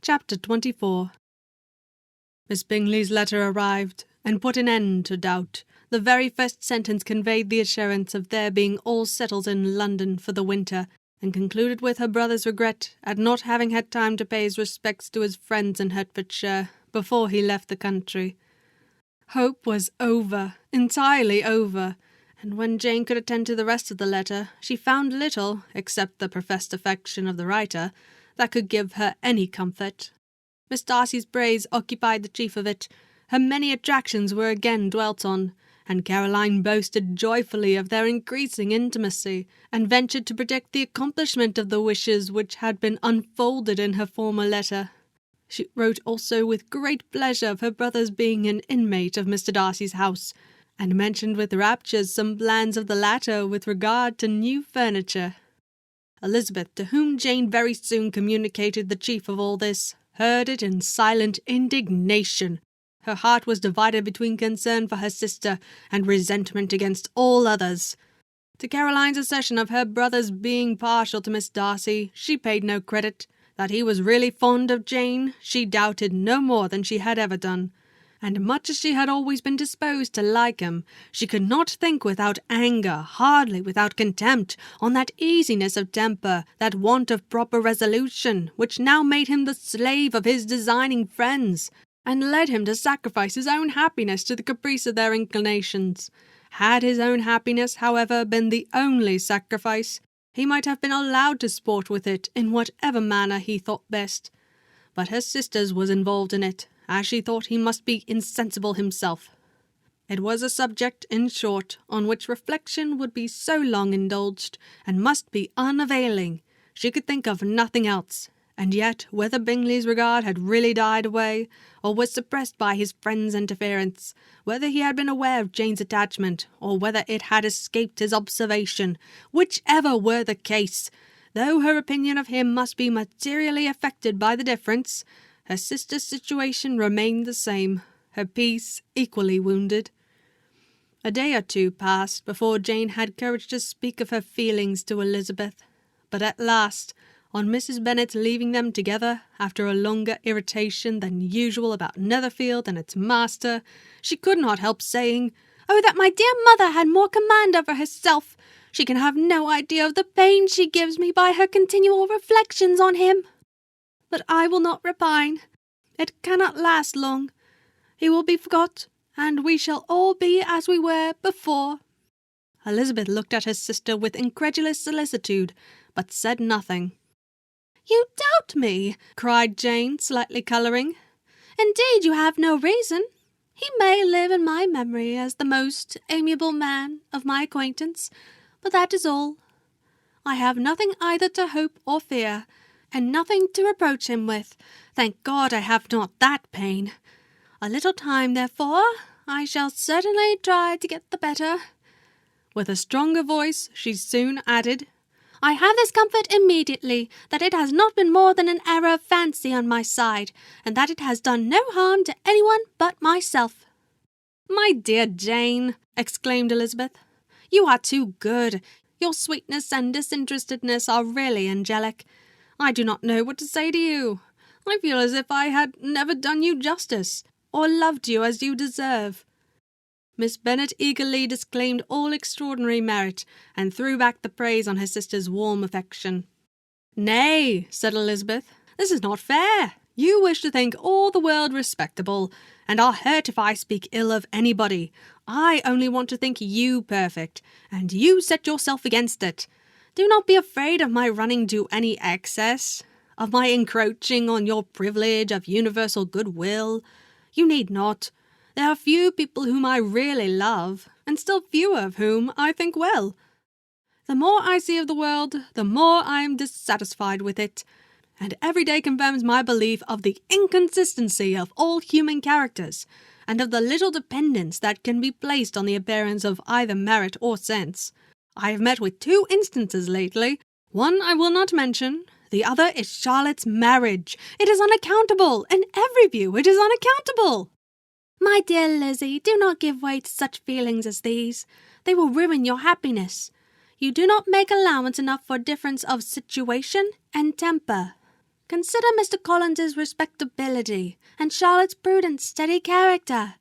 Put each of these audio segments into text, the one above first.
Chapter 24. Miss Bingley's letter arrived, and put an end to doubt. The very first sentence conveyed the assurance of their being all settled in London for the winter, and concluded with her brother's regret at not having had time to pay his respects to his friends in Hertfordshire before he left the country. Hope was over, entirely over, and when Jane could attend to the rest of the letter, she found little, except the professed affection of the writer, that could give her any comfort. Miss Darcy's praise occupied the chief of it. Her many attractions were again dwelt on, and Caroline boasted joyfully of their increasing intimacy, and ventured to predict the accomplishment of the wishes which had been unfolded in her former letter. She wrote also with great pleasure of her brother's being an inmate of Mr. Darcy's house, and mentioned with raptures some plans of the latter with regard to new furniture. Elizabeth, to whom Jane very soon communicated the chief of all this, heard it in silent indignation. Her heart was divided between concern for her sister and resentment against all others. To Caroline's assertion of her brother's being partial to Miss Darcy, she paid no credit. That he was really fond of Jane, she doubted no more than she had ever done. And much as she had always been disposed to like him, she could not think without anger, hardly without contempt, on that easiness of temper, that want of proper resolution, which now made him the slave of his designing friends, and led him to sacrifice his own happiness to the caprice of their inclinations. Had his own happiness, however, been the only sacrifice, he might have been allowed to sport with it in whatever manner he thought best. But her sister's was involved in it, as she thought he must be insensible himself. It was a subject, in short, on which reflection would be so long indulged, and must be unavailing. She could think of nothing else, and yet whether Bingley's regard had really died away, or was suppressed by his friend's interference, whether he had been aware of Jane's attachment, or whether it had escaped his observation, whichever were the case, though her opinion of him must be materially affected by the difference, her sister's situation remained the same, her peace equally wounded. A day or two passed before Jane had courage to speak of her feelings to Elizabeth, but at last, on Mrs. Bennet leaving them together, after a longer irritation than usual about Netherfield and its master, she could not help saying, "Oh, that my dear mother had more command over herself! She can have no idea of the pain she gives me by her continual reflections on him. But I will not repine. It cannot last long. He will be forgot, and we shall all be as we were before." Elizabeth looked at her sister with incredulous solicitude, but said nothing. "You doubt me," cried Jane, slightly colouring. "Indeed, you have no reason. He may live in my memory as the most amiable man of my acquaintance, but that is all. I have nothing either to hope or fear, and nothing to reproach him with. Thank God I have not that pain. A little time, therefore, I shall certainly try to get the better." With a stronger voice, she soon added, "I have this comfort immediately, that it has not been more than an error of fancy on my side, and that it has done no harm to anyone but myself." "My dear Jane," exclaimed Elizabeth, "you are too good. Your sweetness and disinterestedness are really angelic. I do not know what to say to you. I feel as if I had never done you justice, or loved you as you deserve." Miss Bennet eagerly disclaimed all extraordinary merit, and threw back the praise on her sister's warm affection. "Nay," said Elizabeth, "this is not fair. You wish to think all the world respectable, and are hurt if I speak ill of anybody. I only want to think you perfect, and you set yourself against it. Do not be afraid of my running to any excess, of my encroaching on your privilege of universal goodwill. You need not. There are few people whom I really love, and still fewer of whom I think well. The more I see of the world, the more I am dissatisfied with it, and every day confirms my belief of the inconsistency of all human characters, and of the little dependence that can be placed on the appearance of either merit or sense. I have met with 2 instances lately. One I will not mention. The other is Charlotte's marriage. It is unaccountable. In every view it is unaccountable." "My dear Lizzie, do not give way to such feelings as these. They will ruin your happiness. You do not make allowance enough for difference of situation and temper." Consider Mr. Collins's respectability and Charlotte's prudent, steady character.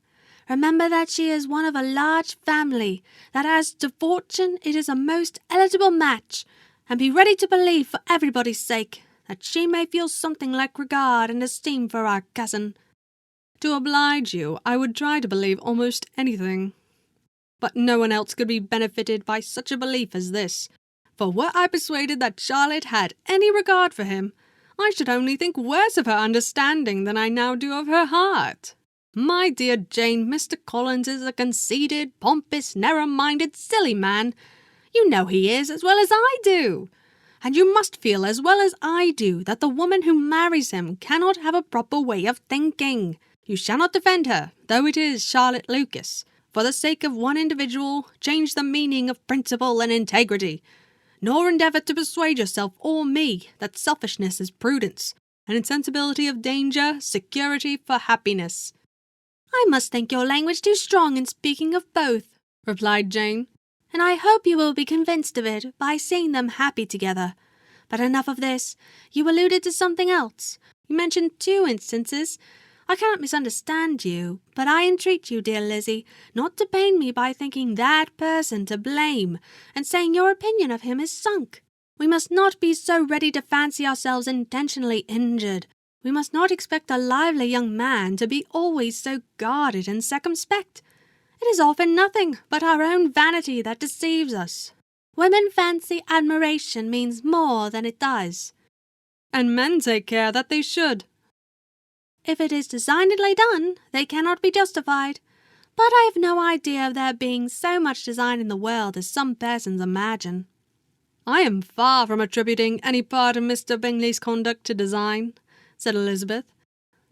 Remember that she is one of a large family, that as to fortune it is a most eligible match, and be ready to believe for everybody's sake that she may feel something like regard and esteem for our cousin. To oblige you, I would try to believe almost anything. But no one else could be benefited by such a belief as this, for were I persuaded that Charlotte had any regard for him, I should only think worse of her understanding than I now do of her heart. My dear Jane, Mr. Collins is a conceited, pompous, narrow-minded, silly man. You know he is as well as I do. And you must feel as well as I do that the woman who marries him cannot have a proper way of thinking. You shall not defend her, though it is Charlotte Lucas. For the sake of one individual, change the meaning of principle and integrity, nor endeavour to persuade yourself or me that selfishness is prudence, and insensibility of danger, security for happiness. I must think your language too strong in speaking of both, replied Jane, and I hope you will be convinced of it by seeing them happy together. But enough of this. You alluded to something else. You mentioned 2 instances. I cannot misunderstand you, but I entreat you, dear Lizzie, not to pain me by thinking that person to blame, and saying your opinion of him is sunk. We must not be so ready to fancy ourselves intentionally injured. We must not expect a lively young man to be always so guarded and circumspect. It is often nothing but our own vanity that deceives us. Women fancy admiration means more than it does. And men take care that they should. If it is designedly done, they cannot be justified. But I have no idea of there being so much design in the world as some persons imagine. I am far from attributing any part of Mr. Bingley's conduct to design, said Elizabeth.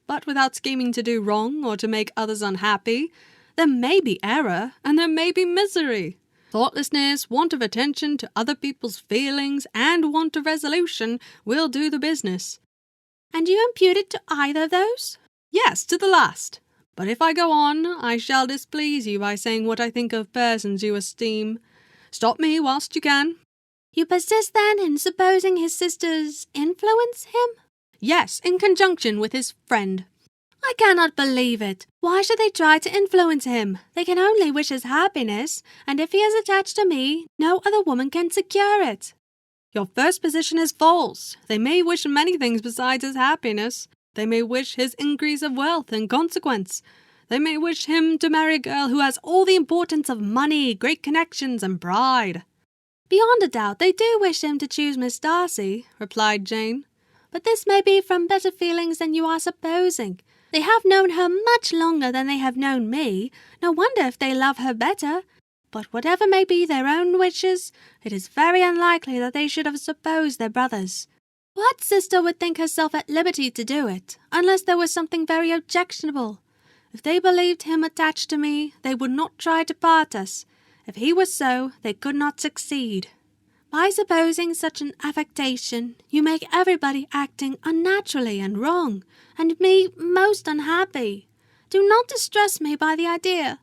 But without scheming to do wrong or to make others unhappy, there may be error and there may be misery. Thoughtlessness, want of attention to other people's feelings, and want of resolution will do the business. And you impute it to either of those? Yes, to the last. But if I go on, I shall displease you by saying what I think of persons you esteem. Stop me whilst you can. You persist, then, in supposing his sisters influence him? Yes, in conjunction with his friend. I cannot believe it. Why should they try to influence him? They can only wish his happiness, and if he is attached to me, no other woman can secure it. Your first position is false. They may wish many things besides his happiness. They may wish his increase of wealth and consequence. They may wish him to marry a girl who has all the importance of money, great connections, and pride. Beyond a doubt, they do wish him to choose Miss Darcy, replied Jane. But this may be from better feelings than you are supposing. They have known her much longer than they have known me. No wonder if they love her better. But whatever may be their own wishes, it is very unlikely that they should have supposed their brothers. What sister would think herself at liberty to do it, unless there was something very objectionable? If they believed him attached to me, they would not try to part us. If he was so, they could not succeed. By supposing such an affectation, you make everybody acting unnaturally and wrong, and me most unhappy. Do not distress me by the idea.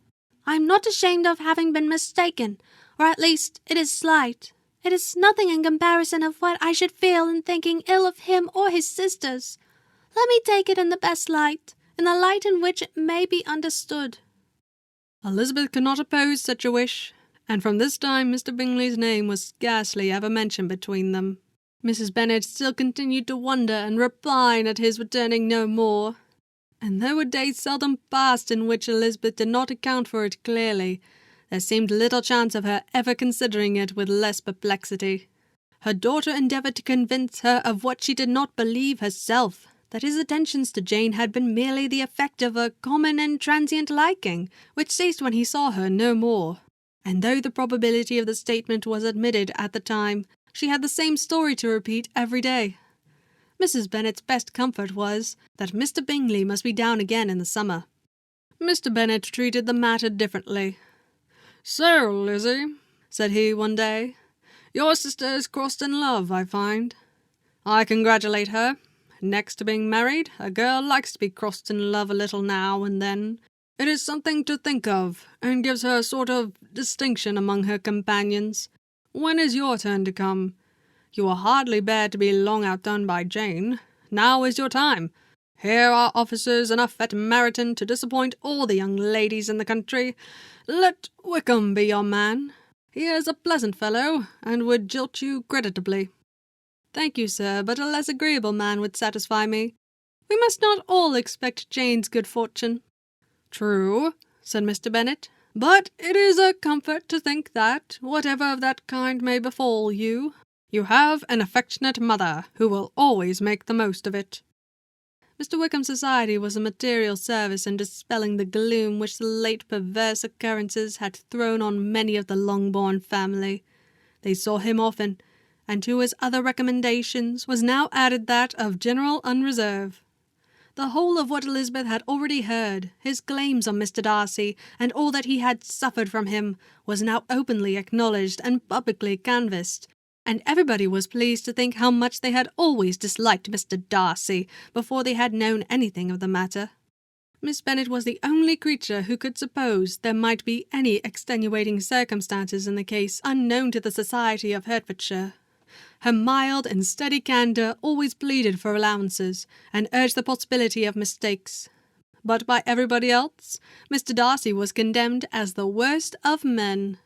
I am not ashamed of having been mistaken, or at least it is slight. It is nothing in comparison of what I should feel in thinking ill of him or his sisters. Let me take it in the best light, in the light in which it may be understood. Elizabeth could not oppose such a wish, and from this time Mr. Bingley's name was scarcely ever mentioned between them. Mrs. Bennet still continued to wonder and repine at his returning no more, and though a day seldom passed in which Elizabeth did not account for it clearly, there seemed little chance of her ever considering it with less perplexity. Her daughter endeavoured to convince her of what she did not believe herself, that his attentions to Jane had been merely the effect of a common and transient liking, which ceased when he saw her no more. And though the probability of the statement was admitted at the time, she had the same story to repeat every day. Mrs. Bennet's best comfort was that Mr. Bingley must be down again in the summer. Mr. Bennet treated the matter differently. "So, Lizzie," said he one day, "your sister is crossed in love, I find. I congratulate her. Next to being married, a girl likes to be crossed in love a little now and then. It is something to think of, and gives her a sort of distinction among her companions. When is your turn to come? You will hardly bear to be long outdone by Jane. Now is your time. Here are officers enough at Meryton to disappoint all the young ladies in the country. Let Wickham be your man. He is a pleasant fellow, and would jilt you creditably." "Thank you, sir, but a less agreeable man would satisfy me. We must not all expect Jane's good fortune." "True," said Mr. Bennet, "but it is a comfort to think that, whatever of that kind may befall you, you have an affectionate mother who will always make the most of it." Mr. Wickham's society was a material service in dispelling the gloom which the late perverse occurrences had thrown on many of the Longbourn family. They saw him often, and to his other recommendations was now added that of general unreserve. The whole of what Elizabeth had already heard, his claims on Mr. Darcy, and all that he had suffered from him, was now openly acknowledged and publicly canvassed, and everybody was pleased to think how much they had always disliked Mr. Darcy before they had known anything of the matter. Miss Bennet was the only creature who could suppose there might be any extenuating circumstances in the case unknown to the society of Hertfordshire. Her mild and steady candour always pleaded for allowances, and urged the possibility of mistakes. But by everybody else, Mr. Darcy was condemned as the worst of men.